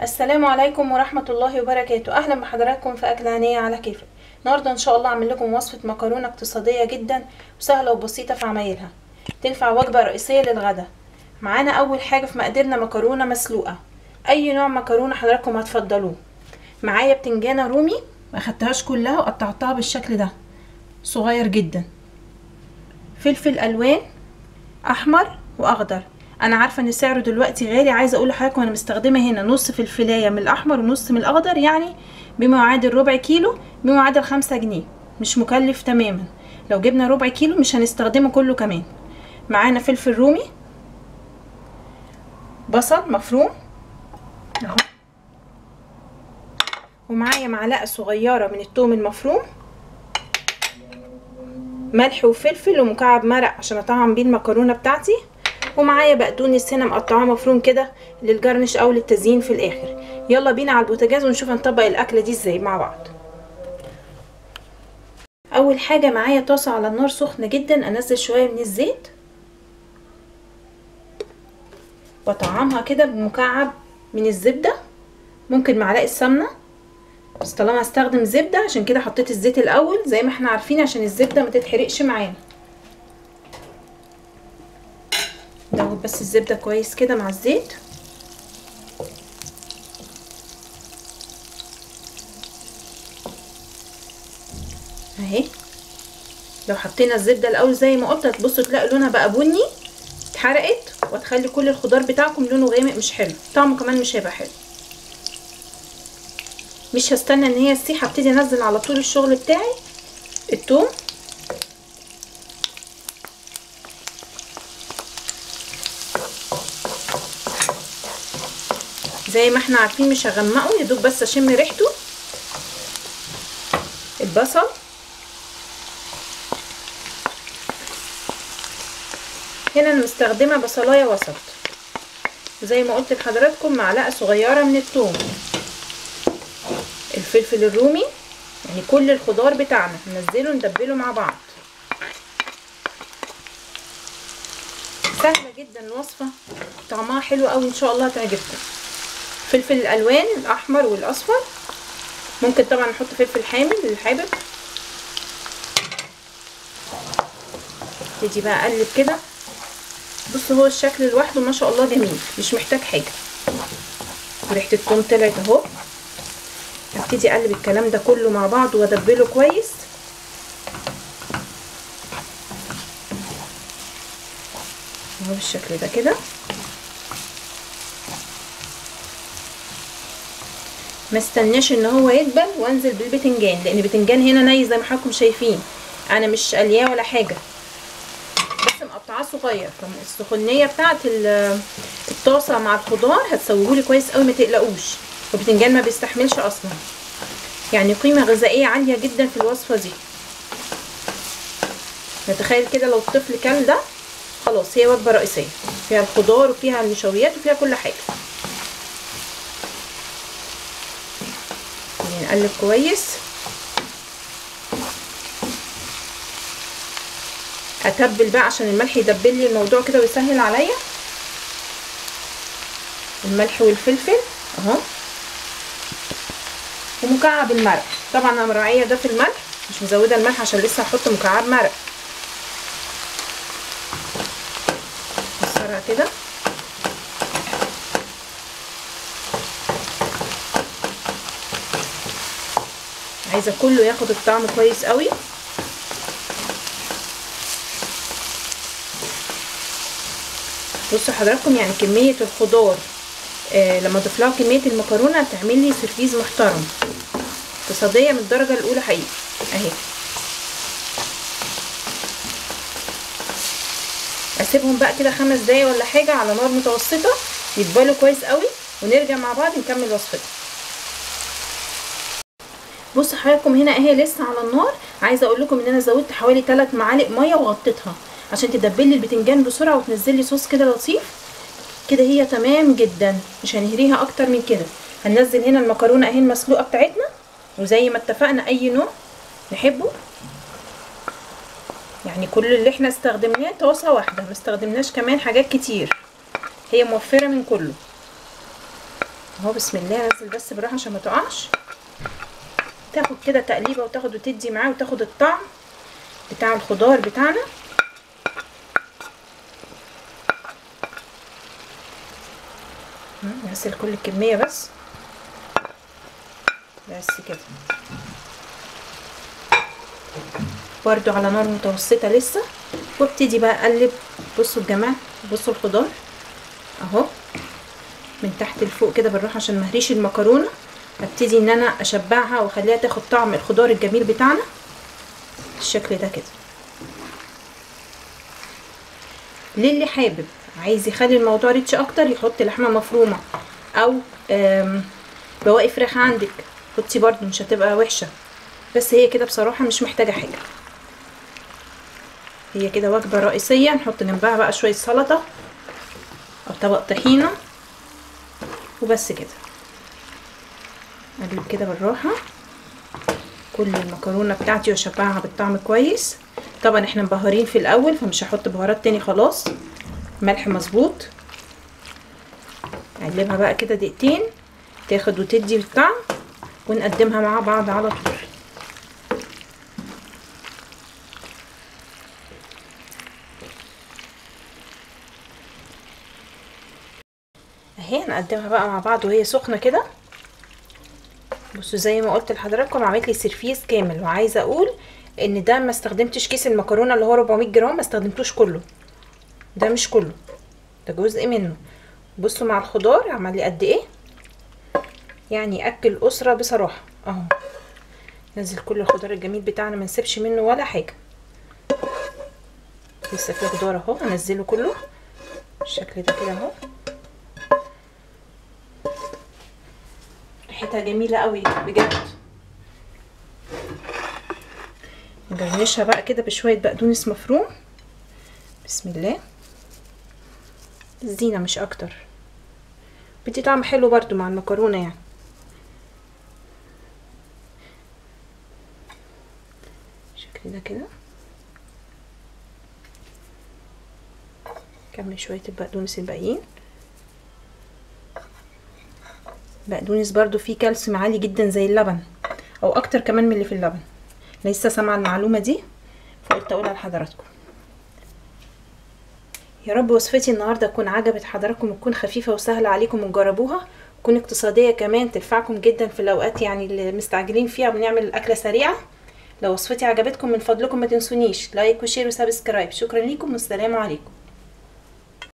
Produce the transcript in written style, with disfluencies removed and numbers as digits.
السلام عليكم ورحمة الله وبركاته. اهلا بحضراتكم في اكلة هنية على كيفك. النهارده ان شاء الله اعمل لكم وصفة مكرونة اقتصادية جدا وسهلة وبسيطة في عمايلها، تنفع وجبة رئيسية للغدا. معانا اول حاجة في مقاديرنا مكرونة مسلوقة، اي نوع مكرونة حضراتكم هتفضلوه. معايا بتنجانة رومي ما اخدتهاش كلها وقطعتها بالشكل ده صغير جدا، فلفل الوان احمر واخضر. انا عارفه ان سعره دلوقتي غالي، عايزه اقول لحضراتكم انا مستخدمه هنا نص فلفلايه من الاحمر ونص من الاخضر، يعني بما يعادل ربع كيلو، بما يعادل 5 جنيه. مش مكلف تماما، لو جبنا ربع كيلو مش هنستخدمه كله كمان. معانا فلفل رومي، بصل مفروم اهو، ومعايا معلقه صغيره من الثوم المفروم، ملح وفلفل ومكعب مرق عشان اطعم بيه المكرونه بتاعتي، ومعايا بقدونس هنا مقطعاه مفروم كده للجرنش او للتزيين في الاخر. يلا بينا على البوتاجاز ونشوف هنطبق الاكله دي ازاي مع بعض. اول حاجه معايا طاسه على النار سخنه جدا، انزل شويه من الزيت واطعمها كده بمكعب من الزبده، ممكن معلقه سمنه بس طالما هستخدم زبده عشان كده حطيت الزيت الاول زي ما احنا عارفين عشان الزبده ما تتحرقش معانا. دوب بس الزبده كويس كده مع الزيت. اهي لو حطينا الزبده الاول زي ما قلت هتبصوا تلاقوا لونها بقى بني، اتحرقت وتخلي كل الخضار بتاعكم لونه غامق، مش حلو، طعمه كمان مش هيبقى حلو. مش هستنى ان هي تسيح، هبتدي انزل على طول الشغل بتاعي الثوم، زي ما احنا عارفين مش هغمقه، يدوب بس اشم ريحته. البصل، هنا انا مستخدمه بصلايه وسط، زي ما قلت لحضراتكم معلقه صغيره من الثوم، الفلفل الرومي، يعني كل الخضار بتاعنا ننزله ندبله مع بعض. سهله جدا الوصفه، طعمها حلو قوي ان شاء الله هتعجبكم. فلفل الالوان الاحمر والاصفر، ممكن طبعا نحط فلفل حامل للحابب. ابتدي بقى اقلب كده، بصوا هو الشكل لوحده ما شاء الله جميل، مش محتاج حاجه. ريحه الثوم طلعت اهو، ابتدي اقلب الكلام ده كله مع بعض وادبله كويس. اهو بالشكل ده كده. ما استناش ان هو يدبل وانزل بالبتنجان، لان البتنجان هنا ني زي ما حضراتكم شايفين، انا مش قلياه ولا حاجه، بس مقطعاه صغير. فالسخونيه بتاعه الطاسه مع الخضار هتسويهولي كويس قوي، ما تقلقوش. البتنجان ما بيستحملش اصلا، يعني قيمه غذائيه عاليه جدا في الوصفه دي. نتخيل كده لو الطفل كل ده خلاص هي وجبه رئيسيه، فيها الخضار وفيها النشويات وفيها كل حاجه. نقلب كويس، اتبل بقى عشان الملح يدبل لي الموضوع كده ويسهل عليا. الملح والفلفل اهو، ومكعب المرق. طبعا انا مراعيه ده في الملح، مش مزوده الملح عشان لسه هحط مكعب مرق. نكسرها كده، عايزه كله ياخد الطعم كويس قوي. بصوا حضراتكم يعني كميه الخضار لما اضيف لها كميه المكرونه هتعمل لي سيرفيز محترم، اقتصاديه من الدرجه الاولى حقيقي. اهي اسيبهم بقى كده 5 دقايق ولا حاجه على نار متوسطه يتبالوا كويس قوي، ونرجع مع بعض نكمل وصفتنا. بصوا حضراتكم هنا اهي لسه على النار. عايزه اقول لكم ان انا زودت حوالي 3 معالق ميه وغطيتها عشان تدبل لي البتنجان بسرعه وتنزل لي صوص كده لطيف كده. هي تمام جدا، مش هنهريها اكتر من كده. هننزل هنا المكرونه اهي المسلوقه بتاعتنا، وزي ما اتفقنا اي نوع نحبه، يعني كل اللي احنا استخدمناه طاسه واحده، ما استخدمناش كمان حاجات كتير، هي موفره من كله اهو. بسم الله، انزل بس بالراحه عشان ما تقعش. تاخد كده تقليبه وتاخد وتدي معاه وتاخد الطعم بتاع الخضار بتاعنا. نغسل كل الكميه بس كده، برضو على نار متوسطه لسه، وابتدي بقى اقلب. بصوا الجمال، بصوا الخضار اهو من تحت لفوق كده بالراحه عشان ما اهريش المكرونه. هبتدي ان انا اشبعها واخليها تاخد طعم الخضار الجميل بتاعنا بالشكل ده كده. للي حابب عايز يخلي الموضوع ريتش اكتر يحط لحمه مفرومه او بواقي فراخ عندك، حطي برضو مش هتبقى وحشه. بس هي كده بصراحه مش محتاجه حاجه، هي كده وجبه رئيسيه. نحط جنبها بقى شويه سلطه او طبق طحينه وبس كده. اقلب كده بالراحه كل المكرونه بتاعتي واشبعها بالطعم كويس. طبعا احنا مبهرين في الاول فمش هحط بهارات تاني خلاص، ملح مظبوط. اقلبها بقى كده دقيقتين تاخد وتدي بالطعم، ونقدمها مع بعض على طول. اهي هنقدمها بقى مع بعض وهي سخنه كده. بصوا زي ما قلت لحضراتكم عملت لي سيرفيس كامل، وعايزه اقول ان ده ما استخدمتش كيس المكرونه اللي هو 400 جرام، ما استخدمتوش كله، ده مش كله، ده جزء منه. بصوا مع الخضار عمل لي قد ايه، يعني ياكل اسره بصراحه اهو. نزل كل الخضار الجميل بتاعنا ما نسيبش منه ولا حاجه. لسه في خضار اهو، هنزله كله بالشكل ده كده اهو. ريحتها جميله قوي بجد. نجرنشها بقى كده بشويه بقدونس مفروم. بسم الله، الزينه مش اكتر، بدي طعم حلو برضو مع المكرونه يعني. بالشكل ده كده. كمل شويه البقدونس الباقيين. بقدونس برضو فيه كالسيوم عالي جدا زي اللبن، او اكتر كمان من اللي في اللبن. لسه سامعه المعلومه دي فقلت اقولها لحضراتكم. يا رب وصفتي النهارده تكون عجبت حضراتكم وتكون خفيفه وسهله عليكم وتجربوها، تكون اقتصاديه كمان تنفعكم جدا في الاوقات يعني اللي مستعجلين فيها بنعمل الاكله سريعه. لو وصفتي عجبتكم من فضلكم ما تنسونيش لايك وشير وسبسكرايب. شكرا ليكم والسلام عليكم.